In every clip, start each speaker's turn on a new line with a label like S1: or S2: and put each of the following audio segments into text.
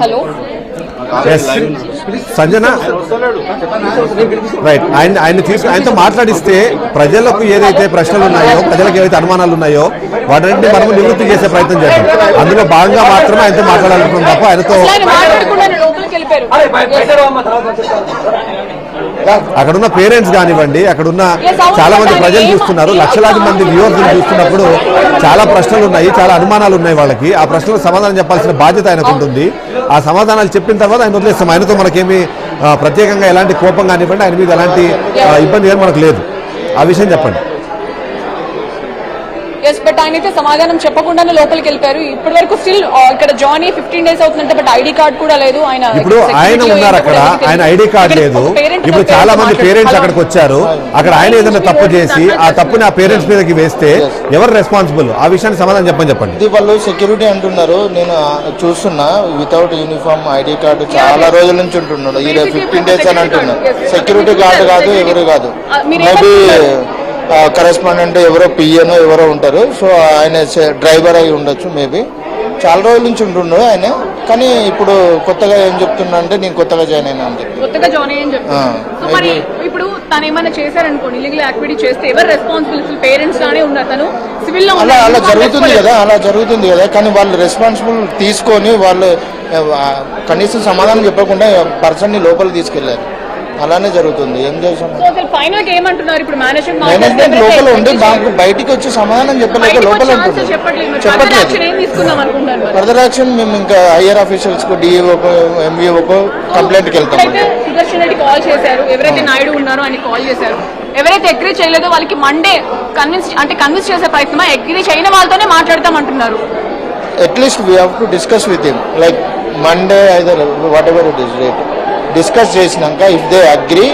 S1: Hello
S2: Sanjana right ఆయనతో మాట్లాడిస్తే ప్రజలకు ఏదైతే ప్రశ్నలు ఉన్నాయో ప్రజలకు ఏవైతే అనుమానాలు ఉన్నాయో వాటన్నింటినీ మనము నివృత్తి చేసే ప్రయత్నం చేద్దాం. అందులో భాగంగా మాత్రమే ఆయనతో మాట్లాడాలనుకున్నాం తప్ప ఆయనతో అక్కడున్న పేరెంట్స్ కానివ్వండి, అక్కడున్న చాలా మంది ప్రజలు చూస్తున్నారు, లక్షలాది మంది వ్యూవర్స్ చూస్తున్నప్పుడు చాలా ప్రశ్నలు ఉన్నాయి, చాలా అనుమానాలు ఉన్నాయి వాళ్ళకి. ఆ ప్రశ్నలకు సమాధానం చెప్పాల్సిన బాధ్యత ఆయనకు ఉంటుంది. ఆ సమాధానాలు చెప్పిన తర్వాత ఆయన వదిలేస్తాం. ఆయనతో మనకేమి ప్రత్యేకంగా ఎలాంటి కోపం కానివ్వండి, ఆయన మీద ఎలాంటి ఇబ్బంది ఏమి మనకు లేదు. ఆ విషయం చెప్పండి.
S1: ఎస్, బట్ ఆయన అయితే సమాధానం చెప్పకుండానే లోపలికి వెళ్ళిపోయారు. ఇప్పటి వరకు స్టిల్ ఇక్కడ జాయిన్ 15 days అవుతుందంటే బట్ ఐడి కార్డ్ కూడా లేదు.
S2: ఇప్పుడు ఆయన ఉన్నారు అక్కడ, ఆయన ఐడి కార్డ్ లేదు. ఇప్పుడు చాలా మంది పేరెంట్స్ అక్కడికి వచ్చారు. అక్కడ ఆయన ఏదైనా తప్పు చేసి ఆ తప్పుని ఆ పేరెంట్స్ మీదకి వేస్తే ఎవరు రెస్పాన్సిబుల్? ఆ విషయానికి సమాధానం చెప్పండి.
S3: వాళ్ళు సెక్యూరిటీ అంటున్నారు, నేను చూస్తున్నా వితౌట్ యూనిఫామ్ ఐడి కార్డు చాలా రోజుల నుంచి ఉంటున్నాడు. 15 days అని అంటున్నారు. సెక్యూరిటీ గార్డ్ కాదు, ఎవరు కాదు, మేబీ కరెస్పాండెంట్ ఎవరో పిఎనో ఎవరో ఉంటారు. సో ఆయన డ్రైవర్ అయి ఉండొచ్చు, మేబీ చాలా రోజుల నుంచి ఉంటున్నాడు ఆయన. కానీ ఇప్పుడు కొత్తగా ఏం చెప్తున్నా అంటే నేను కొత్తగా జాయిన్ అయినా అంటే
S1: ఇప్పుడు తను ఏమైనా చేశారనుకోండి, ఇల్లీగల్ యాక్టివిటీ చేస్తే ఎవరు రెస్పాన్సిబుల్? పేరెంట్స్ లానే ఉన్నారు, తను సివిల్ లో
S3: అలా జరుగుతుంది కదా. కానీ వాళ్ళు రెస్పాన్సిబుల్ తీసుకొని వాళ్ళు కనీసం సమాధానం చెప్పకుండా పర్సన్ ని లోపలికి తీసుకెళ్లారు. అలానే జరుగుతుంది. ఏం చేసాం మేనేజ్మెంట్ లోపల ఉండి బాగా బయటికి వచ్చి సమాధానం చెప్పలేక లోపల ఉంటుంది. చెప్పట్లేదు. ఫర్దర్ యాక్షన్ మేము ఇంకా హైయర్ ఆఫీసర్స్ కు, డిఈఓకు, ఎంఈఓకు కంప్లైంట్కి వెళ్తాం.
S1: సుదర్శన్ రెడ్డి కాల్ చేశారు, ఎవరైతే నాయుడు ఉన్నారో అని కాల్ చేశారు. ఎవరైతే అగ్రీ చేయలేదో వాళ్ళకి మండే కన్విన్స్ చేసే ప్రయత్నమా? అగ్రీ చేయని వాళ్ళతోనే మాట్లాడతామంటున్నారు.
S3: At least we have to discuss with him like Monday either whatever it is rate discuss చేసినాక if they agree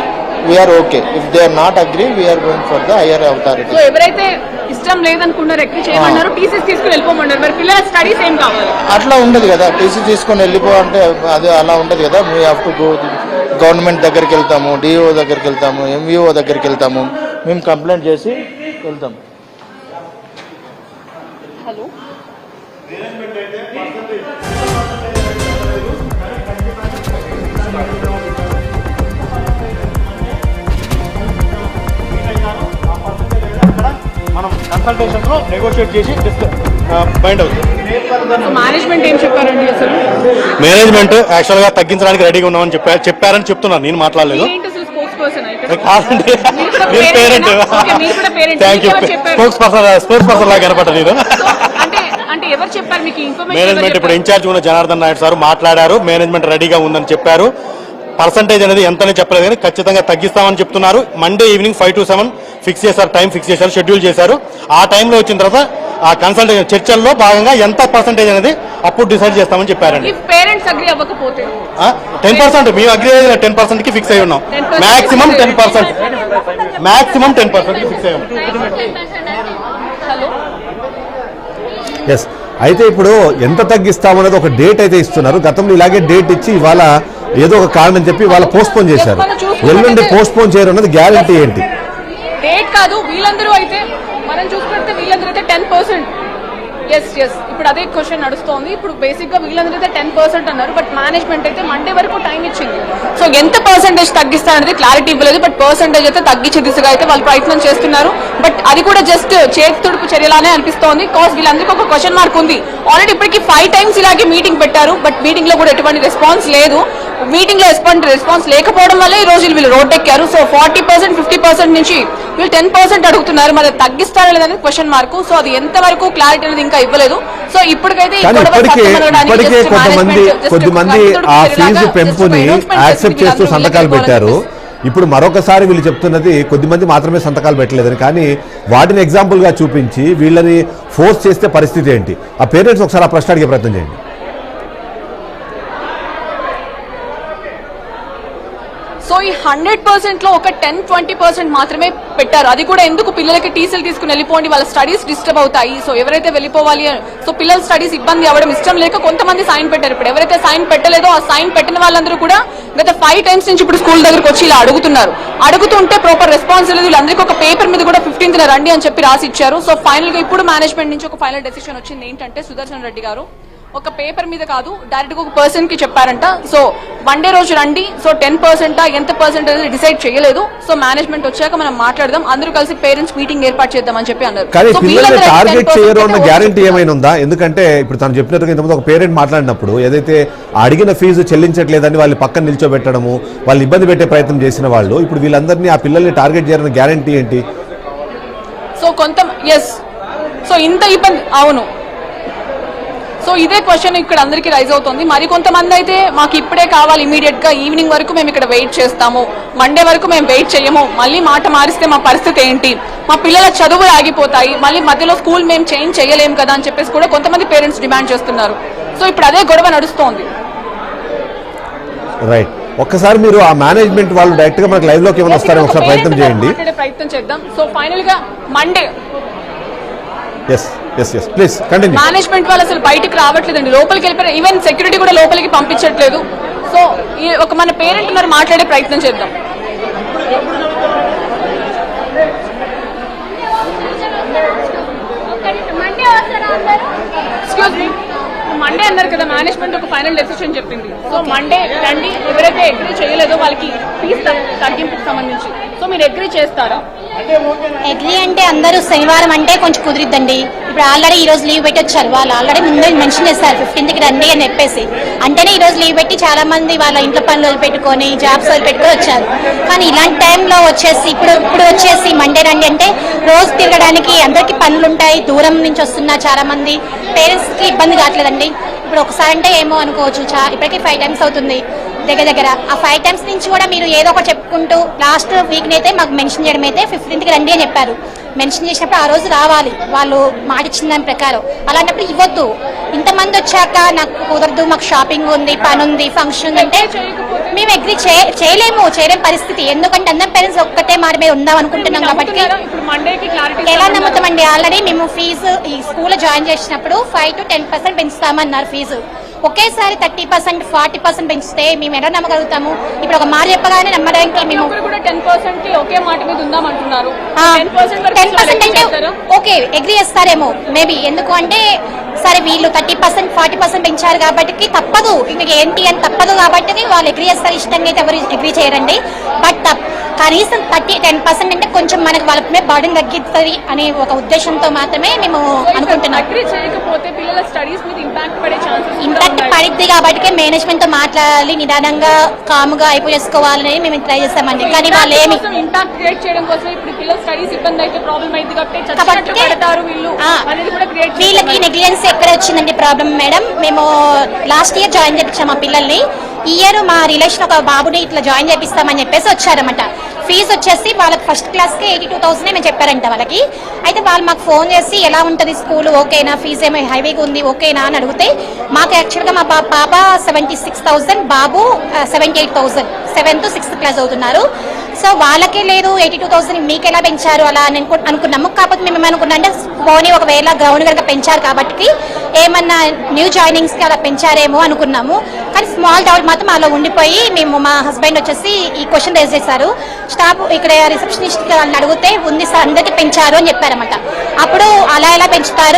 S3: we are okay, if they are not agree we are going for the higher authority.
S1: So ఎవరైతే ఇష్టం లేదనుకున్నారు, agree చేయమన్నారు, టీసీస్ తీసుకుని వెళ్ళిపోమన్నారు, మరి పిల్లల studies ఏం కావాలి?
S3: అట్లా ఉండదు కదా. టీసీ తీసుకొని వెళ్ళిపో అంటే అది అలా ఉండదు కదా. We have to go government దగ్గరికి వెళ్తాము, డిఓ దగ్గరికి వెళ్తాము, ఎంఈఓ దగ్గరికి వెళ్తాము, మేము కంప్లైంట్ చేసి వెళ్తాము.
S1: హలో
S4: మనం కన్సల్టేషన్ లో నెగోషియేట్ చేసి బైండ్ అవుతుంది.
S1: మేనేజ్మెంట్ ఏం చెప్పారండి? అసలు
S4: మేనేజ్మెంట్ యాక్చువల్ గా తగ్గించడానికి రెడీగా ఉన్నామని చెప్పారని చెప్తున్నాను, నేను మాట్లాడలేదు. Thank you. స్పోక్స్ పర్సన్ లాగా కనపడ్డా నేను. మేనేజ్మెంట్ ఇప్పుడు ఇన్ఛార్జ్ ఉన్న జనార్దన్ నాయుడు సార్ మాట్లాడారు. మేనేజ్మెంట్ రెడీగా ఉందని చెప్పారు. పర్సంటేజ్ అనేది ఎంతనే చెప్పలేదు కానీ ఖచ్చితంగా తగ్గిస్తామని చెప్తున్నారు. మండే ఈవినింగ్ 5 to 7 ఫిక్స్ చేశారు, టైం ఫిక్స్ చేశారు, షెడ్యూల్ చేశారు. ఆ టైంలో వచ్చిన తర్వాత ఆ కన్సల్టేషన్ చర్చల్లో భాగంగా ఎంత పర్సంటేజ్ అనేది అప్పుడు డిసైడ్ చేస్తామని చెప్పారండి. 10% మేము అగ్రీ అయిన 10% కి ఫిక్స్ అయి ఉన్నాం. మాక్సిమం 10% కి ఫిక్స్ అయ్యాం.
S2: ఎస్, అయితే ఇప్పుడు ఎంత తగ్గిస్తామనేది ఒక డేట్ అయితే ఇస్తున్నారు. గతంలో ఇలాగే డేట్ ఇచ్చి ఇవాళ ఏదో ఒక కారణం చెప్పి వాళ్ళ పోస్ట్పోన్ చేశారు. ఎల్లుండి పోస్ట్పోన్ చేయరు అన్నది గ్యారంటీ ఏంటి?
S1: డేట్ కాదు, వీళ్ళందరూ అయితే మనం చూసుకుంటే వీళ్ళందరూ అయితే 10%. ఎస్ ఇప్పుడు అదే క్వశ్చన్ నడుస్తోంది. ఇప్పుడు బేసిక్ గా వీళ్ళందరూ అయితే 10% అన్నారు, బట్ మేనేజ్మెంట్ అయితే మండే వరకు టైం ఇచ్చింది. సో ఎంత పర్సెంటేజ్ తగ్గిస్తారనేది క్లారిటీ ఇవ్వలేదు, బట్ పర్సెంటేజ్ అయితే తగ్గించే దిశగా అయితే వాళ్ళు ప్రయత్నం చేస్తున్నారు. బట్ అది కూడా జస్ట్ చేతి తుడుపు చర్యలానే అనిపిస్తోంది. కాజ్ వీళ్ళందరికీ ఒక క్వశ్చన్ మార్క్ ఉంది. ఆల్రెడీ ఇప్పటికి 5 times ఇలాగే మీటింగ్ పెట్టారు, బట్ మీటింగ్ లో కూడా ఎటువంటి రెస్పాన్స్ లేదు. మీటింగ్ లో రెస్పాన్స్ లేకపోవడం వల్ల ఈ రోజు వీళ్ళు రోడ్ ఎక్కారు. సో 40%, 50% నుంచి వీళ్ళు 10% అడుగుతున్నారు. మరి తగ్గిస్తారా లేదని క్వశ్చన్ మార్క్. సో అది ఎంత వరకు క్లారిటీ అనేది ఇంకా ఇవ్వలేదు. సో ఇప్పటికైతే
S2: కొద్దిమంది ఆ ఫీజు పెంపుని యాక్సెప్ట్ చేస్తూ సంతకాలు పెట్టారు. ఇప్పుడు మరొకసారి వీళ్ళు చెప్తున్నది కొద్దిమంది మాత్రమే సంతకాలు పెట్టలేదని. కానీ వాటిని ఎగ్జాంపుల్ గా చూపించి వీళ్ళని ఫోర్స్ చేస్తే పరిస్థితి ఏంటి? ఆ పేరెంట్స్ ఒకసారి ఆ ప్రశ్న అడిగే ప్రయత్నం చేయండి.
S1: సో ఈ 100% లో ఒక 10-20% మాత్రమే పెట్టారు. అది కూడా ఎందుకు, పిల్లలకి టీసీలు తీసుకుని వెళ్ళిపోండి, వాళ్ళ స్టడీస్ డిస్టర్బ్ అవుతాయి. సో ఎవరైతే వెళ్ళిపోవాలి, సో పిల్లల స్టడీస్ ఇబ్బంది అవ్వడం ఇష్టం లేక కొంతమంది సైన్ పెట్టారు. ఇప్పుడు ఎవరైతే సైన్ పెట్టలేదో ఆ సైన్ పెట్టిన వాళ్ళందరూ కూడా గత 5 times నుంచి ఇప్పుడు స్కూల్ దగ్గరకు వచ్చి ఇలా అడుగుతుంటే ప్రాపర్ రెస్పాన్స్ లేదు. వీళ్ళందరికీ ఒక పేపర్ మీద కూడా 15th రండి అని చెప్పి రాసి ఇచ్చారు. సో ఫైనల్ గా ఇప్పుడు మేనేజ్మెంట్ నుంచి ఒక ఫైనల్ డెసిషన్ వచ్చింది ఏంటంటే, సుదర్శన్ రెడ్డి గారు ఒక పేపర్ మీద కాదు, డైరెక్ట్ గా ఒక పర్సన్ కి చెప్పారంట. సో వన్ డే రోజు రండి, సో 10% ఎంత పర్సెంట్ అనేది డిసైడ్ చేయలేదు. సో మేనేజ్మెంట్ వచ్చాక మనం మాట్లాడదాం, అందరూ కలిసి పేరెంట్స్ మీటింగ్ ఏర్పాటు చేద్దామని చెప్పి అన్నారు.
S2: కానీ
S1: So,
S2: పిల్లల్ని
S1: వీళ్ళందరూ
S2: టార్గెట్
S1: 10%
S2: చేయరు అన్న
S1: ఓకే
S2: గ్యారంటీ ఏమైనా ఉందా? ఎందుకంటే ఇప్పుడు తను చెప్పినట్టుగా ఇంతకుముందు ఒక పేరెంట్ మాట్లాడినప్పుడు ఏదైతే అడిగిన ఫీజు చెల్లించట్లేదని వాళ్ళు పక్కన నిల్చోబెట్టడము, వాళ్ళు ఇబ్బంది పెట్టే ప్రయత్నం చేసిన వాళ్ళు ఇప్పుడు వీళ్ళందరినీ ఆ పిల్లల్ని టార్గెట్ చేయాలన్న గ్యారంటీ ఏంటి?
S1: సో సో ఇంత ఇబ్బంది, అవును. సో ఇదే క్వశ్చన్ ఇక్కడ అందరికీ రైజ్ అవుతుంది. మరి కొంతమంది అయితే మాకు ఇప్పుడే కావాలి, ఇమీడియట్ గా ఈవినింగ్ వరకు మేము ఇక్కడ వెయిట్ చేస్తాము, మండే వరకు మేము వెయిట్ చేయము, మళ్ళీ మాట మారిస్తే మా పరిస్థితి ఏంటి, మా పిల్లల చదువులు ఆగిపోతాయి, మళ్ళీ మధ్యలో స్కూల్ మేము చేంజ్ చేయలేము కదా అని చెప్పేసి కూడా కొంతమంది పేరెంట్స్ డిమాండ్ చేస్తున్నారు. సో ఇప్పుడు అదే గొడవ నడుస్తోంది.
S2: రైట్, ఒక్కసారి మీరు ఆ మేనేజ్మెంట్ వాళ్ళు డైరెక్ట్ గా మనకు లైవ్ లోకి ఏమైనా వస్తారో ఒకసారి ప్రయత్నం చేయండి.
S1: ప్రయత్నం చేద్దాం. సో ఫైనల్ గా మండే
S2: ప్లీజ్ కంటిన్యూ.
S1: మేనేజ్మెంట్ వాళ్ళు అసలు బయటికి రావట్లేదండి, లోపలికి వెళ్ళిపోయారు. ఈవెన్ సెక్యూరిటీ కూడా లోపలికి పంపించట్లేదు. సో ఒక మన పేరెంట్ ఉన్నారు, మాట్లాడే ప్రయత్నం చేద్దాం. ఎక్స్క్యూజ్ మీ, మండే అన్నారు కదా, మేనేజ్మెంట్ ఒక ఫైనల్ డెసిషన్ చెప్పింది. సో మండే రండి, ఎవరైతే అగ్రీ చేయలేదో వాళ్ళకి ఫీజు తగ్గింపుకు సంబంధించి సో మీరు అగ్రీ చేస్తారా?
S5: అగ్రీ అంటే అందరూ శనివారం అంటే కొంచెం కుదిరిద్దండి. ఇప్పుడు ఆల్రెడీ ఈ రోజు లీవ్ పెట్టి వచ్చారు, వాళ్ళు ఆల్రెడీ ముందే మెన్షన్ చేస్తారు 15th రండి అని చెప్పేసి. అంటేనే ఈ రోజు లీవ్ పెట్టి చాలా మంది వాళ్ళ ఇంట్లో పనులు వదిలిపెట్టుకొని జాబ్స్ వదిలిపెట్టుకొని వచ్చారు. కానీ ఇలాంటి టైంలో వచ్చేసి ఇప్పుడు వచ్చేసి మండే రండి అంటే రోజు తిరగడానికి అందరికీ పనులు ఉంటాయి, దూరం నుంచి వస్తున్న చాలా మంది పేరెంట్స్ కి ఇబ్బంది కావట్లేదండి. ఇప్పుడు ఒకసారి అంటే ఏమో అనుకోవచ్చు, ఇప్పటికీ 5 times అవుతుంది దగ్గర. ఆ 5 times నుంచి కూడా మీరు ఏదో ఒకటి చెప్పుకుంటూ లాస్ట్ వీక్ అయితే మాకు మెన్షన్ చేయడం అయితే 15th రండి అని చెప్పారు. మెన్షన్ చేసినప్పుడు ఆ రోజు రావాలి, వాళ్ళు మాటిచ్చిన దాని ప్రకారం. అలాంటప్పుడు ఇవ్వద్దు. ఇంతమంది వచ్చాక నాకు కుదరదు, మాకు షాపింగ్ ఉంది, పని ఉంది, ఫంక్షన్ అంటే మేము అగ్రీ చేయలేము పరిస్థితి. ఎందుకంటే అందరం పేరెంట్స్ ఒక్కటే మాట మీద ఉందాం అనుకుంటున్నాం కాబట్టి. ఎలా నమ్ముతామండి? ఆల్రెడీ మేము ఫీజు ఈ స్కూల్లో జాయిన్ చేసినప్పుడు 5 to 10% పెంచుతామన్నారు ఫీజు. ఒకేసారి 30%, 40% పెంచితే మేము ఎలా నమ్మగలుగుతాము? ఇప్పుడు ఒక మాట చెప్పగానే నమ్మడానికి మేము
S1: 10% ఒకే మాట మీద ఉందామంటున్నారు.
S5: 10% అంటే ఓకే అగ్రీ చేస్తారేమో మేబీ. ఎందుకు అంటే సరే వీళ్ళు 30%, 40% పెంచారు కాబట్టి తప్పదు, ఇంకా ఏంటి అని తప్పదు కాబట్టి వాళ్ళు అగ్రీ చేస్తారు. ఇష్టంగా అయితే ఎవరు అగ్రీ చేయరండి. బట్ కనీసం 10% అంటే కొంచెం మనకు వాళ్ళ మీద బర్డెన్ తగ్గిస్తుంది అనే ఒక ఉద్దేశంతో మాత్రమే మేము అనుకుంటున్నాం. ఇంపాక్ట్ పడిద్ది కాబట్టి మేనేజ్మెంట్ తో మాట్లాడాలి, నిదానంగా కాముగా అయిపోయి చేసుకోవాలని మేము ట్రై చేస్తామండి. కానీ వాళ్ళు ఏమి వీళ్ళకి నెగ్లిజెన్స్ ఎక్కడ వచ్చిందండి ప్రాబ్లం మేడం? మేము లాస్ట్ ఇయర్ జాయిన్ చేయించాం మా పిల్లల్ని. ఈ ఇయర్ మా రిలేషన్ ఒక బాబుని ఇట్లా జాయిన్ చేపిస్తామని చెప్పేసి వచ్చారన్నమాట. ఫీజు వచ్చేసి వాళ్ళకి ఫస్ట్ క్లాస్కి 82,000 మేము చెప్పారంట వాళ్ళకి. అయితే వాళ్ళు మాకు ఫోన్ చేసి ఎలా ఉంటుంది స్కూల్, ఓకేనా, ఫీజు ఏమో హైవేగా ఉంది ఓకేనా అని అడిగితే మాకు యాక్చువల్గా మా పాప 76,000, బాబు 78,000, 7th to 6th క్లాస్ అవుతున్నారు. సో వాళ్ళకే లేదు 82,000 మీకు ఎలా పెంచారు అలా అని అనుకున్నాము. కాకపోతే మేము ఏమనుకున్నాం అంటే పోనీ ఒకవేళ గ్రౌండ్ కనుక పెంచారు కాబట్టి ఏమన్నా న్యూ జాయినింగ్స్ కి అలా పెంచారేమో అనుకున్నాము. కానీ స్మాల్ డౌట్ మాత్రం అలా ఉండిపోయి మేము మా హస్బెండ్ వచ్చేసి ఈ క్వశ్చన్ రేజ్ చేశారు. స్టాఫ్ ఇక్కడ రిసెప్షనిస్ట్ వాళ్ళని అడిగితే ఉంది సార్ అందరికీ పెంచారు అని చెప్పారన్నమాట. అప్పుడు అలా ఎలా పెంచుతారు,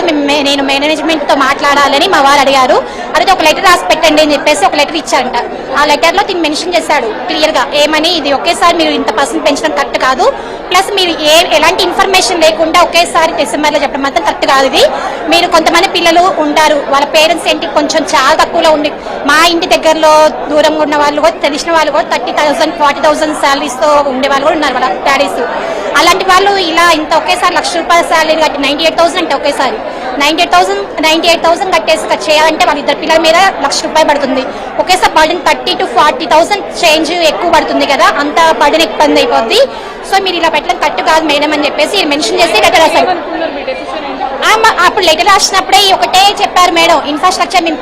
S5: నేను మేనేజ్మెంట్ తో మాట్లాడాలని మా వారు అడిగారు. అడిగితే ఒక లెటర్ రాసి పెట్టండి అని చెప్పేసి ఒక లెటర్ ఇచ్చారంట. ఆ లెటర్ లో దీన్ని మెన్షన్ చేశాడు క్లియర్ గా ఏమని, ఇది ఒకేసారి మీరు ఇంత % పెంచడం కరెక్ట్ కాదు, ప్లస్ మీరు ఎలాంటి ఇన్ఫర్మేషన్ లేకుండా ఒకేసారి డిసెంబర్ లో చెప్పడం మాత్రం కరెక్ట్ కాదు. ఇది మీరు కొంతమంది పిల్లలు ఉంటారు, వాళ్ళ పేరెంట్స్ ఏంటి కొంచెం చాలా తక్కువలో ఉండి మా ఇంటి దగ్గరలో దూరంగా ఉన్న వాళ్ళు కూడా తెలిసిన వాళ్ళు కూడా 30,000, 40,000 శాలరీస్ తో ఉండే వాళ్ళు కూడా ఉన్నారు వాళ్ళ డాడీస్. అలాంటి వాళ్ళు ఇలా ఇంత ఒకేసారి ₹1,00,000 శాలరీ కట్టి 98,000 అంటే ఒకేసారి 98,000 కట్టేసి చేయాలంటే వాళ్ళ ఇద్దరు పిల్లల మీద ₹1,00,000 పడుతుంది. ఒకేసారి బర్డెన్ 30,000 to 40,000 చేంజ్ ఎక్కువ పడుతుంది కదా, అంత బర్డెన్ ఇబ్బంది అయిపోద్ది. సో మీరు ఇలా పెట్టడం కరెక్ట్ కాదు మేడం అని చెప్పేసి మెన్షన్ చేసి లెటర్ రాశారు. అప్పుడు లెటర్ రాసినప్పుడే ఒకటే చెప్పారు మేడం, ఇన్ఫ్రాస్ట్రక్చర్ మేము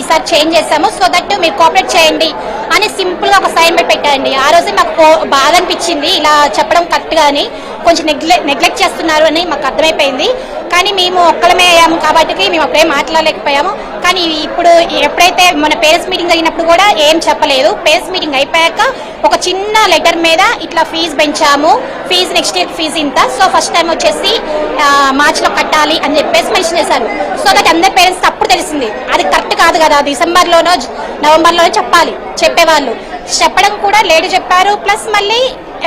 S5: ఈసారి చేంజ్ చేస్తాము, సో దట్ మీరు కోఆపరేట్ చేయండి అని సింపుల్ గా ఒక సైన్ పెట్టండి. ఆ రోజే మాకు బాధ అనిపించింది, ఇలా చెప్పడం కరెక్ట్ గా అని, కొంచెం నెగ్లెక్ట్ చేస్తున్నారు అని మాకు అర్థమైపోయింది. కానీ మేము ఒక్కలమే అయ్యాము కాబట్టి మేము అప్పుడే మాట్లాడలేకపోయాము. కానీ ఇప్పుడు ఎప్పుడైతే మన పేరెంట్స్ మీటింగ్ జరిగినప్పుడు కూడా ఏం చెప్పలేదు. పేరెంట్స్ మీటింగ్ అయిపోయాక ఒక చిన్న లెటర్ మీద ఇట్లా ఫీజు పెంచాము, ఫీజు నెక్స్ట్ ఇయర్ ఫీజు ఇంత, సో ఫస్ట్ టైం వచ్చేసి మార్చిలో కట్టాలి అని చెప్పేసి మెన్షన్ చేశారు. సో దట్ అందరి పేరెంట్స్ అప్పుడు తెలిసింది అది కరెక్ట్ కాదు కదా, డిసెంబర్లోనో నవంబర్లోనో చెప్పేవాళ్ళు. చెప్పడం కూడా లేట్ చెప్పారు, ప్లస్ మళ్ళీ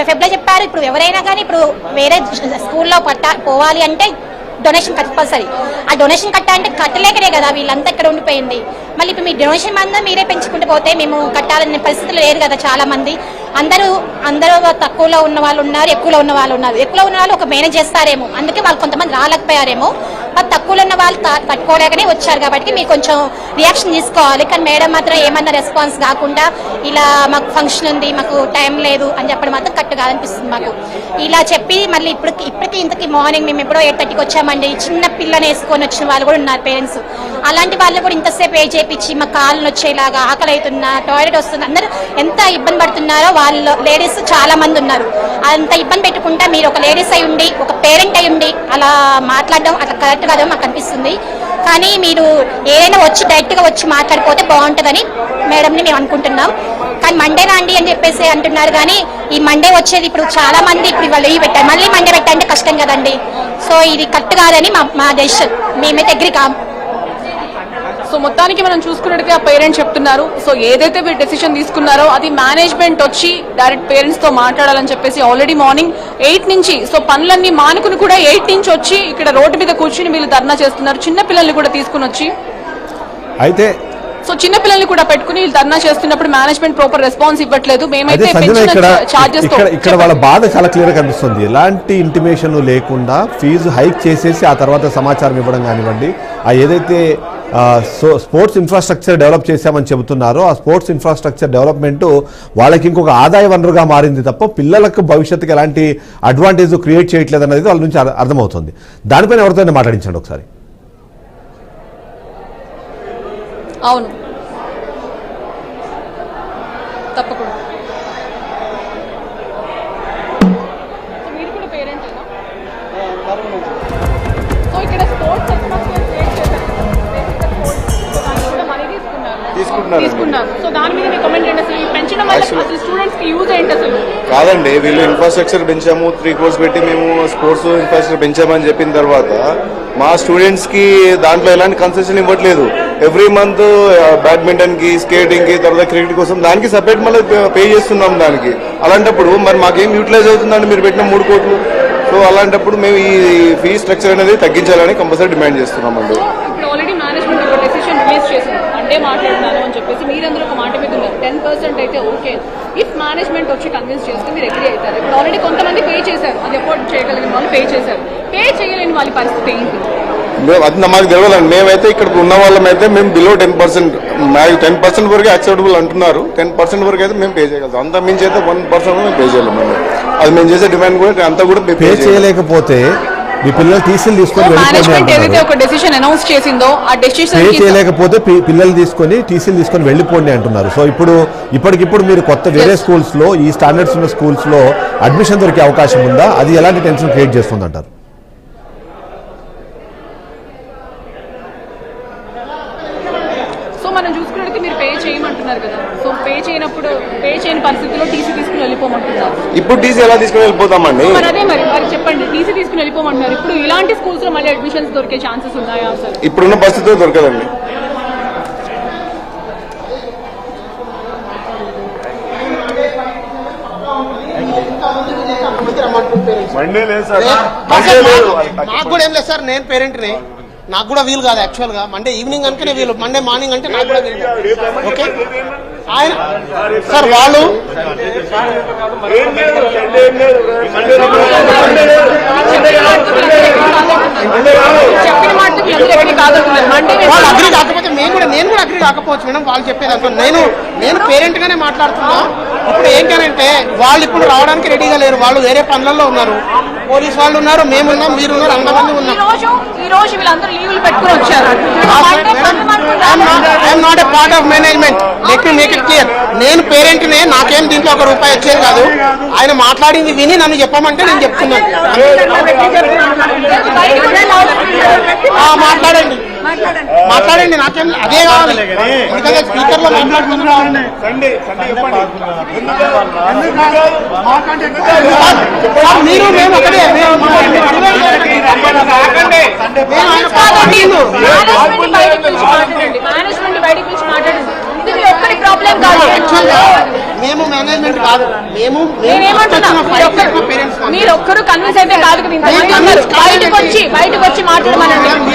S5: ఫెబ్రవరి చెప్పారు. ఇప్పుడు ఎవరైనా కానీ ఇప్పుడు వేరే స్కూల్లో పోవాలి అంటే డొనేషన్ కంపల్సరీ. ఆ డొనేషన్ కట్టాలంటే కట్టలేకనే కదా వీళ్ళంతా ఇక్కడ ఉండిపోయింది. మళ్ళీ ఇప్పుడు మీ డొనేషన్ మందా మీరే పెంచుకుంటూ పోతే మేము కట్టాలనే పరిస్థితులు లేరు కదా. చాలా మంది అందరూ తక్కువలో ఉన్న వాళ్ళు ఉన్నారు, ఎక్కువలో ఉన్న వాళ్ళు ఉన్నారు. ఎక్కువలో ఉన్న వాళ్ళు ఒక మేనేజ్ చేస్తారేమో, అందుకే వాళ్ళు కొంతమంది రాలేకపోయారేమో. మరి తక్కువలో ఉన్న వాళ్ళు తట్టుకోలేకనే వచ్చారు కాబట్టి మీరు కొంచెం రియాక్షన్ తీసుకోవాలి. కానీ మేడం మాత్రం ఏమన్నా రెస్పాన్స్ కాకుండా ఇలా మాకు ఫంక్షన్ ఉంది, మాకు టైం లేదు అని చెప్పడం మాత్రం కరెక్ట్ కాదనిపిస్తుంది మాకు. ఇలా చెప్పి మళ్ళీ ఇప్పటికీ ఇంతకీ మార్నింగ్ మేము ఎప్పుడో 8:30కి వచ్చామండి. చిన్న పిల్లని వేసుకొని వచ్చిన వాళ్ళు కూడా ఉన్నారు పేరెంట్స్. అలాంటి వాళ్ళు కూడా ఇంతసేపు పే చేయించి మా కాళ్ళు వచ్చేలాగా, ఆకలి అవుతున్నా, టాయిలెట్ వస్తుంది, అందరూ ఎంత ఇబ్బంది పడుతున్నారో వాళ్ళు లేడీస్ చాలా మంది ఉన్నారు. అంత ఇబ్బంది పెట్టుకుంటా మీరు ఒక లేడీస్ అయి ఉండి, ఒక పేరెంట్ అయి ఉండి అలా మాట్లాడడం అట్లా కరెక్ట్ కాదని మాకు అనిపిస్తుంది. కానీ మీరు ఏదైనా వచ్చి డైరెక్ట్ గా వచ్చి మాట్లాడిపోతే బాగుంటుందని మేడంని మేము అనుకుంటున్నాం. కానీ మండే రాండి అని చెప్పేసి అంటున్నారు, కానీ ఈ మండే వచ్చేది ఇప్పుడు చాలా మంది ఇప్పుడు ఇవాళ లీవ్ పెట్టారు, మళ్ళీ మండే పెట్టాలంటే కష్టం కదండి. సో ఇది కరెక్ట్ కాదని మా డెసిషన్, మేమైతే అగ్రి కాం.
S1: సో మొత్తానికి మనం చూసుకున్నట్టుగా పేరెంట్స్ చెప్తున్నారు. సో ఏదైతే మీరు డెసిషన్ తీసుకున్నారో అది మేనేజ్మెంట్ వచ్చి డైరెక్ట్ పేరెంట్స్ తో మాట్లాడాలని చెప్పేసి ఆల్రెడీ మార్నింగ్ 8 నుంచి, సో పనులన్నీ మానుకుని కూడా 8 నుంచి వచ్చి ఇక్కడ రోడ్డు మీద కూర్చుని వీళ్ళు ధర్నా చేస్తున్నారు. చిన్న పిల్లల్ని కూడా తీసుకుని వచ్చి,
S2: అయితే
S1: సో చిన్న పిల్లల్ని కూడా పెట్టుకుని వీళ్ళు ధర్నా చేస్తున్నప్పుడు మేనేజ్మెంట్ ప్రాపర్ రెస్పాన్స్ ఇవ్వట్లేదు. మేమైతే
S2: ఇక్కడ వాళ్ళ బాధ చాలా క్లియర్ గా కనిపిస్తుంది. ఎలాంటి ఇంటిమేషన్ లేకుండా ఫీజు హైక్ చేసేసి ఆ తర్వాత సమాచారం ఇవ్వడం కానివ్వండి, ఆ ఏదైతే స్పోర్ట్స్ ఇన్ఫ్రాస్ట్రక్చర్ డెవలప్ చేశామని చెబుతున్నారో ఆ స్పోర్ట్స్ ఇన్ఫ్రాస్ట్రక్చర్ డెవలప్మెంట్ వాళ్ళకి ఇంకొక ఆదాయ వనరుగా మారింది తప్ప పిల్లలకు భవిష్యత్తుకి ఎలాంటి అడ్వాంటేజ్ క్రియేట్ చేయట్లేదు అనేది వాళ్ళ నుంచి అర్థమవుతుంది. దానిపైన ఎవరితో మాట్లాడించండి ఒకసారి.
S1: అవును, తప్పకుండా. మీరు కూడా పేరెంటేనా? సో ఇక్కడ స్పోర్ట్స్ తీసుకున్నారు. సో దాని మీద మీ కామెంట్ ఏంటి? అసలు పెంచడం వల్ల అసలు స్టూడెంట్స్ కి యూజ్ ఏంటి అసలు?
S6: కాదండి, వీళ్ళు ఇన్ఫ్రాస్ట్రక్చర్ పెంచాము, 3 crores పెట్టి మేము స్పోర్ట్స్ ఇన్ఫ్రాస్ట్రక్చర్ పెంచామని చెప్పిన తర్వాత మా స్టూడెంట్స్ కి దాంట్లో ఎలాంటి కన్సెషన్ ఇవ్వట్లేదు. ఎవ్రీ మంత్ బ్యాడ్మింటన్ కి, స్కేటింగ్ కి, తర్వాత క్రికెట్ కోసం దానికి సపరేట్ మళ్ళీ పే చేస్తున్నాం దానికి. అలాంటప్పుడు మరి మాకేం యూటిలైజ్ అవుతుందండి మీరు పెట్టిన 3 కోట్లు? సో అలాంటప్పుడు మేము ఈ ఫీ స్ట్రక్చర్ అనేది తగ్గించాలని కంపల్సరీ డిమాండ్ చేస్తున్నామండి.
S1: ఇప్పుడు ఆల్రెడీ మేనేజ్మెంట్ ఒక డెసిషన్ రిలీజ్ చేసింది, అంటే మాట్లాడుతున్నాను అని చెప్పేసి. మీరందరూ ఒక మాట మీద ఉన్నారు, 10% అయితే ఓకే, ఇఫ్ మేనేజ్మెంట్ వచ్చి కన్విన్స్ చేస్తే మీరు అగ్రీ అవుతారు. ఇప్పుడు ఆల్రెడీ కొంతమంది పే చేశారు, అది అఫోర్డ్ చేయగలిగిన వాళ్ళు పే చేశారు. పే చేయలేని వాళ్ళ పరిస్థితి ఏంటి?
S6: అది మాకు తెలియాలండి. మేమైతే ఇక్కడ ఉన్న వాళ్ళం అయితే మేము బిలో 10%, 10% వరకు యాక్సెప్టబుల్ అంటున్నారు. 10% వరకు అయితే మేము పే చేయగలుగుతాం. అంత మించి అయితే 1% మేము పే చేయలేమండి. అది మేము చేసే డిమాండ్ కూడా అంతా కూడా
S2: పే చేయలేకపోతే మీ పిల్లలు టీసీలు తీసుకొని చేయలేకపోతే పిల్లలు తీసుకొని టీసీలు తీసుకొని వెళ్ళిపోండి అంటున్నారు. సో ఇప్పటికిప్పుడు మీరు కొత్త వేరే స్కూల్స్ లో, ఈ స్టాండర్డ్స్ ఉన్న స్కూల్స్ లో అడ్మిషన్ దొరికే అవకాశం ఉందా? అది ఎలాంటి టెన్షన్ క్రియేట్ చేస్తుంది అంటారు?
S1: మనం చూసుకున్నట్టు మీరు పే చేయమంటున్నారు కదా, సో పే చేయని పరిస్థితుల్లో టీసీ తీసుకుని వెళ్ళిపోమంటున్నారు.
S6: ఇప్పుడు టీసీ ఎలా తీసుకుని వెళ్ళిపోతామండి?
S1: మరి అదే మరి చెప్పండి, టీసీ తీసుకుని వెళ్ళిపోమంటున్నారు. ఇప్పుడు ఇలాంటి స్కూల్స్ లో మళ్ళీ అడ్మిషన్స్ దొరికే ఛాన్సెస్ ఉన్నాయా అసలు?
S6: ఇప్పుడున్న పరిస్థితుల్లో దొరకదండి.
S7: నాకు కూడా ఏం లేదు సార్, నేను పేరెంట్ని, నాకు కూడా వీలు కాదు యాక్చువల్గా. మండే ఈవినింగ్ అనుకునే వీలు, మండే మార్నింగ్ అంటే నాకు కూడా వీలు కాదు. ఓకే ఆయన సార్ వాళ్ళు వాళ్ళు అగ్రి కాకపోతే నేను కూడా అగ్రి కాకపోవచ్చు మేడం. వాళ్ళు చెప్పేది అనుకో, నేను పేరెంట్ గానే మాట్లాడుతున్నా. ఇప్పుడు ఏంటంటే వాళ్ళు ఇప్పుడు రావడానికి రెడీగా లేరు, వాళ్ళు వేరే పనులలో ఉన్నారు. పోలీస్ వాళ్ళు ఉన్నారు, మేమున్నాం, మీరున్నారు, అంతమంది ఉన్నారు.
S1: ఈ రోజు వీళ్ళందరూ లీవ్ ఫైల్ పెట్టుకుని వచ్చారు.
S7: I'm not a part of management. Let me make it clear. నేను పేరెంట్నే, నాకేం దీంట్లో ఒక రూపాయి వచ్చేది కాదు. ఆయన మాట్లాడింది విని నన్ను చెప్పమంటే నేను చెప్తున్నాను. మాట్లాడండి, నాకేం అదే కావాలి. ఎందుకంటే స్పీకర్ లో మాట్లాడుతున్నాను. మీరు మేము ఒకటే
S1: మేనేజ్మెంట్ బయటికి పిలిచి మాట్లాడండి. ఇది మీ ఒక్కరి ప్రాబ్లం కాదు.
S7: మేము మేనేజ్మెంట్ కాదు.
S1: నేనేమంటున్నా, మీరు ఒక్కరు కన్విన్స్ అయితే కాదు కదా. ఇంతమంది ఉన్నారు, బయటకు వచ్చి మాట్లాడమనండి.